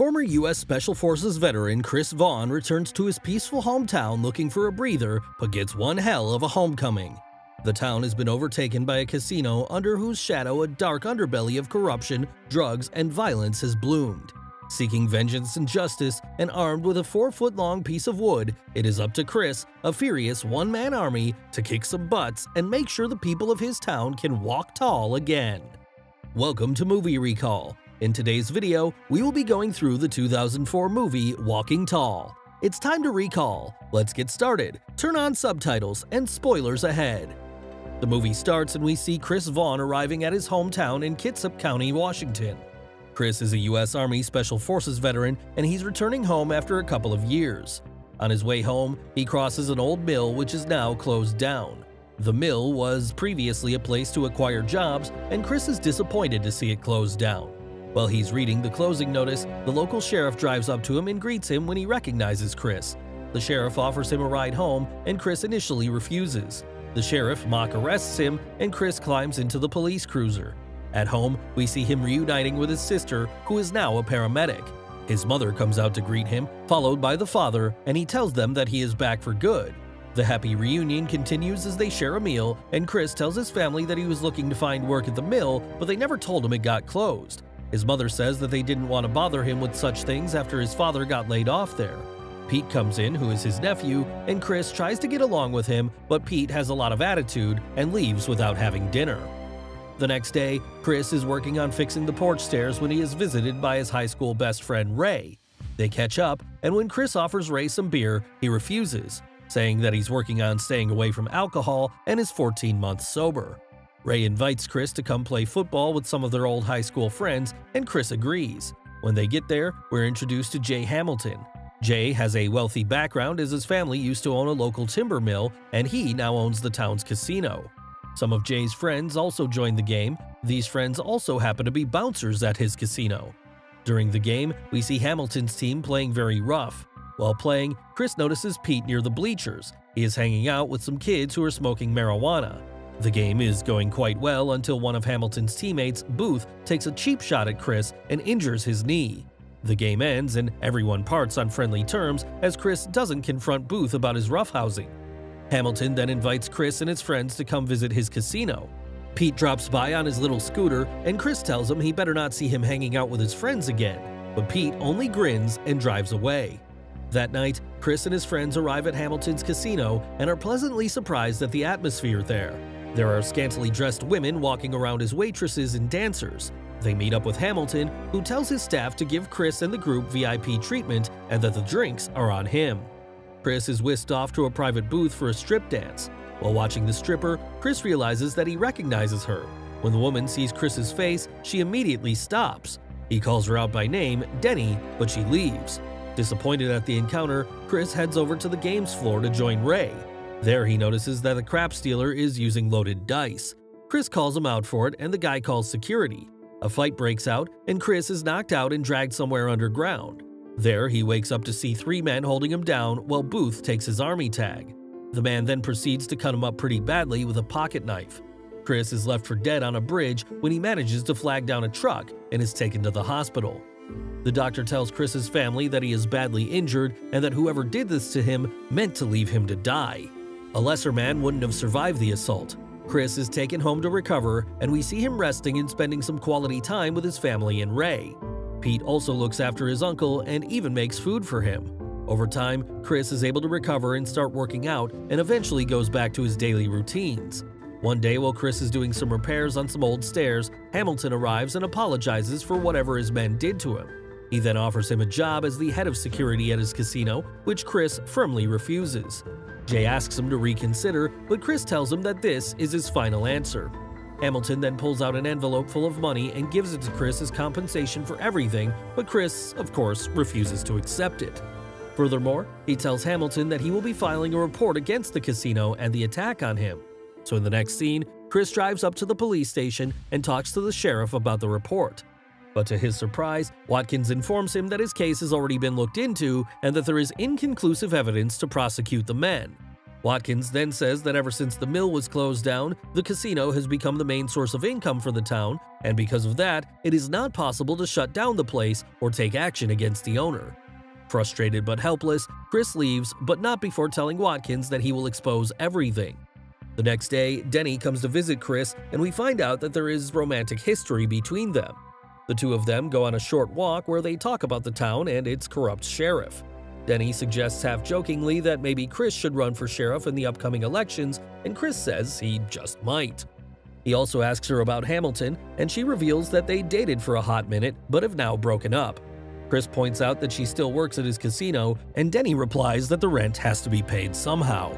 Former U.S. Special Forces veteran Chris Vaughn returns to his peaceful hometown looking for a breather, but gets one hell of a homecoming. The town has been overtaken by a casino under whose shadow a dark underbelly of corruption, drugs, and violence has bloomed. Seeking vengeance and justice, and armed with a 4-foot-long piece of wood, it is up to Chris, a furious one-man army, to kick some butts and make sure the people of his town can walk tall again. Welcome to Movie Recall. In today's video, we will be going through the 2004 movie Walking Tall. It's time to recall. Let's get started. Turn on subtitles and spoilers ahead. The movie starts and we see Chris Vaughn arriving at his hometown in Kitsap County, Washington. Chris is a U.S. Army Special Forces veteran and he's returning home after a couple of years. On his way home, he crosses an old mill which is now closed down. The mill was previously a place to acquire jobs and Chris is disappointed to see it closed down. While he's reading the closing notice, the local sheriff drives up to him and greets him when he recognizes Chris. The sheriff offers him a ride home and Chris initially refuses. The sheriff mock arrests him and Chris climbs into the police cruiser. At home, we see him reuniting with his sister, who is now a paramedic. His mother comes out to greet him, followed by the father, and he tells them that he is back for good. The happy reunion continues as they share a meal, and Chris tells his family that he was looking to find work at the mill, but they never told him it got closed. His mother says that they didn't want to bother him with such things after his father got laid off there. Pete comes in, who is his nephew, and Chris tries to get along with him, but Pete has a lot of attitude and leaves without having dinner. The next day, Chris is working on fixing the porch stairs when he is visited by his high school best friend Ray. They catch up, and when Chris offers Ray some beer, he refuses, saying that he's working on staying away from alcohol and is 14 months sober. Ray invites Chris to come play football with some of their old high school friends, and Chris agrees. When they get there, we're introduced to Jay Hamilton. Jay has a wealthy background as his family used to own a local timber mill, and he now owns the town's casino. Some of Jay's friends also join the game. These friends also happen to be bouncers at his casino. During the game, we see Hamilton's team playing very rough. While playing, Chris notices Pete near the bleachers. He is hanging out with some kids who are smoking marijuana. The game is going quite well until one of Hamilton's teammates, Booth, takes a cheap shot at Chris and injures his knee. The game ends and everyone parts on friendly terms as Chris doesn't confront Booth about his roughhousing. Hamilton then invites Chris and his friends to come visit his casino. Pete drops by on his little scooter and Chris tells him he better not see him hanging out with his friends again, but Pete only grins and drives away. That night, Chris and his friends arrive at Hamilton's casino and are pleasantly surprised at the atmosphere there. There are scantily dressed women walking around as waitresses and dancers. They meet up with Hamilton, who tells his staff to give Chris and the group VIP treatment and that the drinks are on him. Chris is whisked off to a private booth for a strip dance. While watching the stripper, Chris realizes that he recognizes her. When the woman sees Chris's face, she immediately stops. He calls her out by name, Denny, but she leaves. Disappointed at the encounter, Chris heads over to the games floor to join Ray. There he notices that the crap stealer is using loaded dice. Chris calls him out for it and the guy calls security. A fight breaks out and Chris is knocked out and dragged somewhere underground. There he wakes up to see 3 men holding him down while Booth takes his army tag. The man then proceeds to cut him up pretty badly with a pocket knife. Chris is left for dead on a bridge when he manages to flag down a truck and is taken to the hospital. The doctor tells Chris's family that he is badly injured and that whoever did this to him meant to leave him to die. A lesser man wouldn't have survived the assault. Chris is taken home to recover, and we see him resting and spending some quality time with his family and Ray. Pete also looks after his uncle and even makes food for him. Over time, Chris is able to recover and start working out and eventually goes back to his daily routines. One day while Chris is doing some repairs on some old stairs, Hamilton arrives and apologizes for whatever his men did to him. He then offers him a job as the head of security at his casino, which Chris firmly refuses. Jay asks him to reconsider, but Chris tells him that this is his final answer. Hamilton then pulls out an envelope full of money and gives it to Chris as compensation for everything, but Chris, of course, refuses to accept it. Furthermore, he tells Hamilton that he will be filing a report against the casino and the attack on him. So in the next scene, Chris drives up to the police station and talks to the sheriff about the report. But to his surprise, Watkins informs him that his case has already been looked into and that there is inconclusive evidence to prosecute the men. Watkins then says that ever since the mill was closed down, the casino has become the main source of income for the town, and because of that, it is not possible to shut down the place or take action against the owner. Frustrated but helpless, Chris leaves, but not before telling Watkins that he will expose everything. The next day, Denny comes to visit Chris, and we find out that there is romantic history between them. The two of them go on a short walk where they talk about the town and its corrupt sheriff. Denny suggests half-jokingly that maybe Chris should run for sheriff in the upcoming elections, and Chris says he just might. He also asks her about Hamilton, and she reveals that they dated for a hot minute but have now broken up. Chris points out that she still works at his casino, and Denny replies that the rent has to be paid somehow.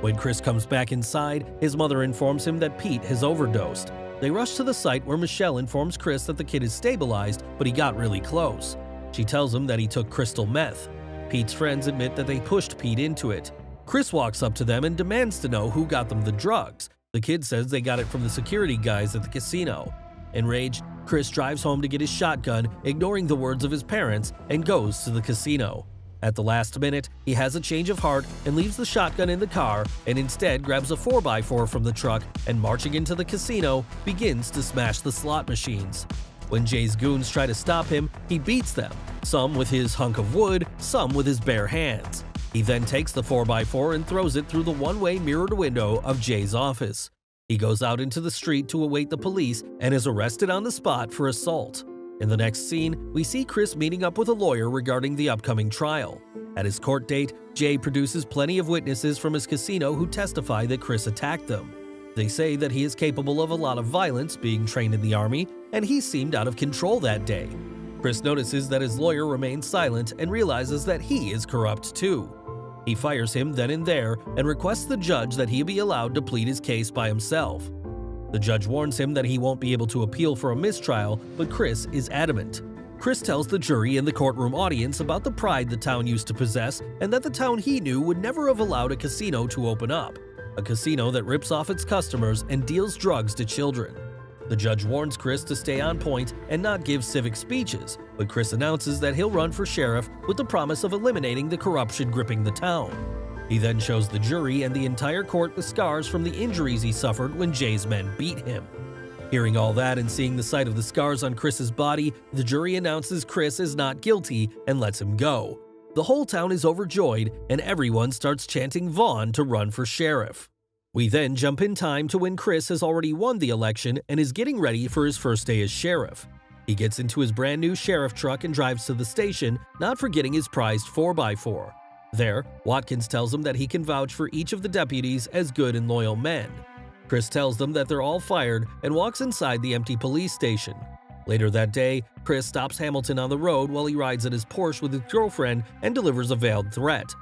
When Chris comes back inside, his mother informs him that Pete has overdosed. They rush to the site where Michelle informs Chris that the kid is stabilized, but he got really close. She tells him that he took crystal meth. Pete's friends admit that they pushed Pete into it. Chris walks up to them and demands to know who got them the drugs. The kid says they got it from the security guys at the casino. Enraged, Chris drives home to get his shotgun, ignoring the words of his parents, and goes to the casino. At the last minute, he has a change of heart and leaves the shotgun in the car and instead grabs a 4x4 from the truck and, marching into the casino, begins to smash the slot machines. When Jay's goons try to stop him, he beats them, some with his hunk of wood, some with his bare hands. He then takes the 4x4 and throws it through the one-way mirrored window of Jay's office. He goes out into the street to await the police and is arrested on the spot for assault. In the next scene, we see Chris meeting up with a lawyer regarding the upcoming trial. At his court date, Jay produces plenty of witnesses from his casino who testify that Chris attacked them. They say that he is capable of a lot of violence, being trained in the army, and he seemed out of control that day. Chris notices that his lawyer remains silent and realizes that he is corrupt too. He fires him then and there and requests the judge that he be allowed to plead his case by himself. The judge warns him that he won't be able to appeal for a mistrial, but Chris is adamant. Chris tells the jury and the courtroom audience about the pride the town used to possess and that the town he knew would never have allowed a casino to open up. A casino that rips off its customers and deals drugs to children. The judge warns Chris to stay on point and not give civic speeches, but Chris announces that he'll run for sheriff with the promise of eliminating the corruption gripping the town. He then shows the jury and the entire court the scars from the injuries he suffered when Jay's men beat him. Hearing all that and seeing the sight of the scars on Chris's body, the jury announces Chris is not guilty and lets him go. The whole town is overjoyed, and everyone starts chanting Vaughn to run for sheriff. We then jump in time to when Chris has already won the election and is getting ready for his first day as sheriff. He gets into his brand new sheriff truck and drives to the station, not forgetting his prized 4x4. There, Watkins tells him that he can vouch for each of the deputies as good and loyal men. Chris tells them that they're all fired and walks inside the empty police station. Later that day, Chris stops Hamilton on the road while he rides in his Porsche with his girlfriend and delivers a veiled threat.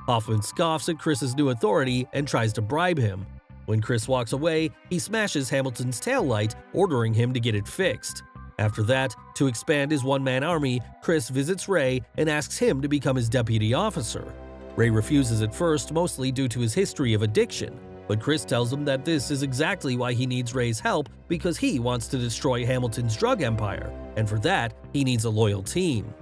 Hoffman scoffs at Chris's new authority and tries to bribe him. When Chris walks away, he smashes Hamilton's taillight, ordering him to get it fixed. After that, to expand his one-man army, Chris visits Ray and asks him to become his deputy officer. Ray refuses at first, mostly due to his history of addiction, but Chris tells him that this is exactly why he needs Ray's help, because he wants to destroy Hamilton's drug empire, and for that, he needs a loyal team.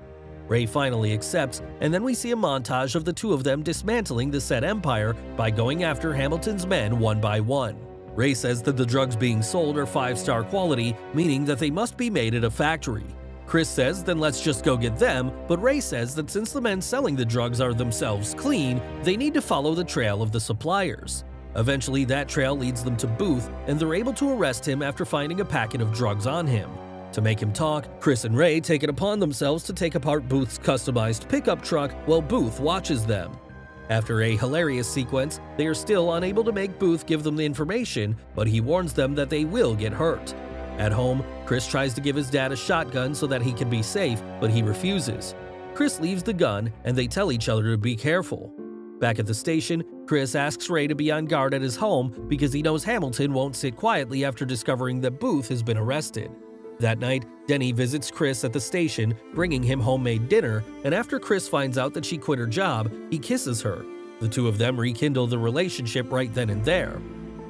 Ray finally accepts, and then we see a montage of the two of them dismantling the said empire by going after Hamilton's men one by one. Ray says that the drugs being sold are 5-star quality, meaning that they must be made at a factory. Chris says then let's just go get them, but Ray says that since the men selling the drugs are themselves clean, they need to follow the trail of the suppliers. Eventually, that trail leads them to Booth, and they're able to arrest him after finding a packet of drugs on him. To make him talk, Chris and Ray take it upon themselves to take apart Booth's customized pickup truck while Booth watches them. After a hilarious sequence, they are still unable to make Booth give them the information, but he warns them that they will get hurt. At home, Chris tries to give his dad a shotgun so that he can be safe, but he refuses. Chris leaves the gun, and they tell each other to be careful. Back at the station, Chris asks Ray to be on guard at his home because he knows Hamilton won't sit quietly after discovering that Booth has been arrested. That night, Denny visits Chris at the station, bringing him homemade dinner, and after Chris finds out that she quit her job, he kisses her. The two of them rekindle the relationship right then and there.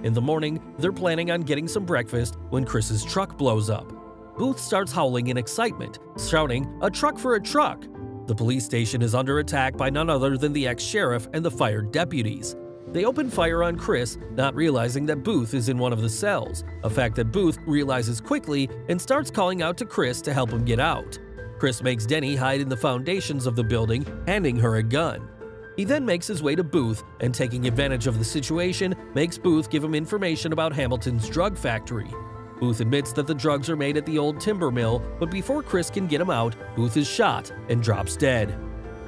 In the morning, they're planning on getting some breakfast when Chris's truck blows up. Booth starts howling in excitement, shouting, "A truck for a truck!" The police station is under attack by none other than the ex-sheriff and the fired deputies. They open fire on Chris, not realizing that Booth is in one of the cells, a fact that Booth realizes quickly and starts calling out to Chris to help him get out. Chris makes Denny hide in the foundations of the building, handing her a gun. He then makes his way to Booth and, taking advantage of the situation, makes Booth give him information about Hamilton's drug factory. Booth admits that the drugs are made at the old timber mill, but before Chris can get him out, Booth is shot and drops dead.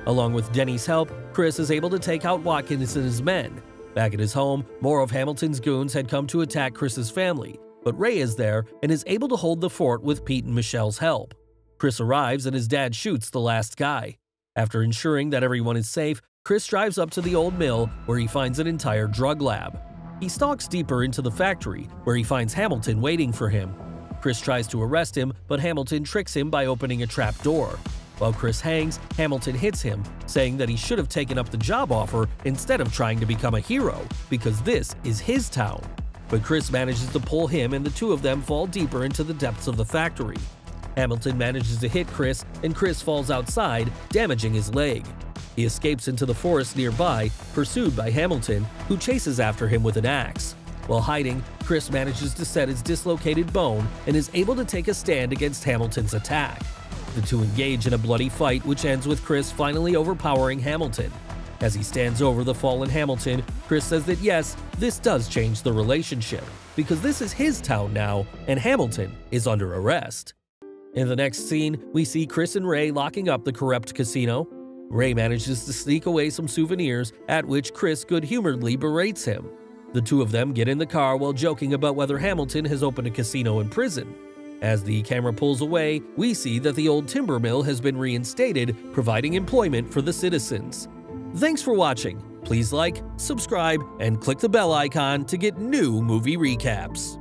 Along with Denny's help, Chris is able to take out Watkins and his men. Back at his home, more of Hamilton's goons had come to attack Chris's family, but Ray is there and is able to hold the fort with Pete and Michelle's help. Chris arrives and his dad shoots the last guy. After ensuring that everyone is safe, Chris drives up to the old mill where he finds an entire drug lab. He stalks deeper into the factory where he finds Hamilton waiting for him. Chris tries to arrest him, but Hamilton tricks him by opening a trap door. While Chris hangs, Hamilton hits him, saying that he should have taken up the job offer instead of trying to become a hero, because this is his town. But Chris manages to pull him and the two of them fall deeper into the depths of the factory. Hamilton manages to hit Chris and Chris falls outside, damaging his leg. He escapes into the forest nearby, pursued by Hamilton, who chases after him with an axe. While hiding, Chris manages to set his dislocated bone and is able to take a stand against Hamilton's attack. The two engage in a bloody fight, which ends with Chris finally overpowering Hamilton. As he stands over the fallen Hamilton, Chris says that yes, this does change the relationship, because this is his town now, and Hamilton is under arrest. In the next scene, we see Chris and Ray locking up the corrupt casino. Ray manages to sneak away some souvenirs, at which Chris good-humoredly berates him. The two of them get in the car while joking about whether Hamilton has opened a casino in prison. As the camera pulls away, we see that the old timber mill has been reinstated, providing employment for the citizens. Thanks for watching. Please like, subscribe, and click the bell icon to get new movie recaps.